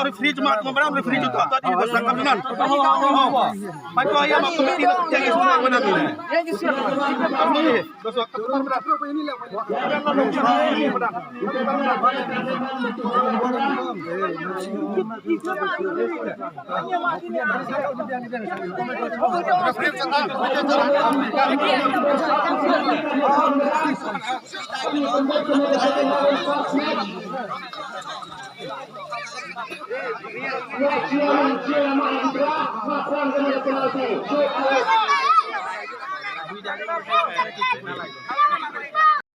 refrige mat membram refrige tu tadi besar kaminan. Pakai ayam aku mesti jangan semua mana ni. Jangan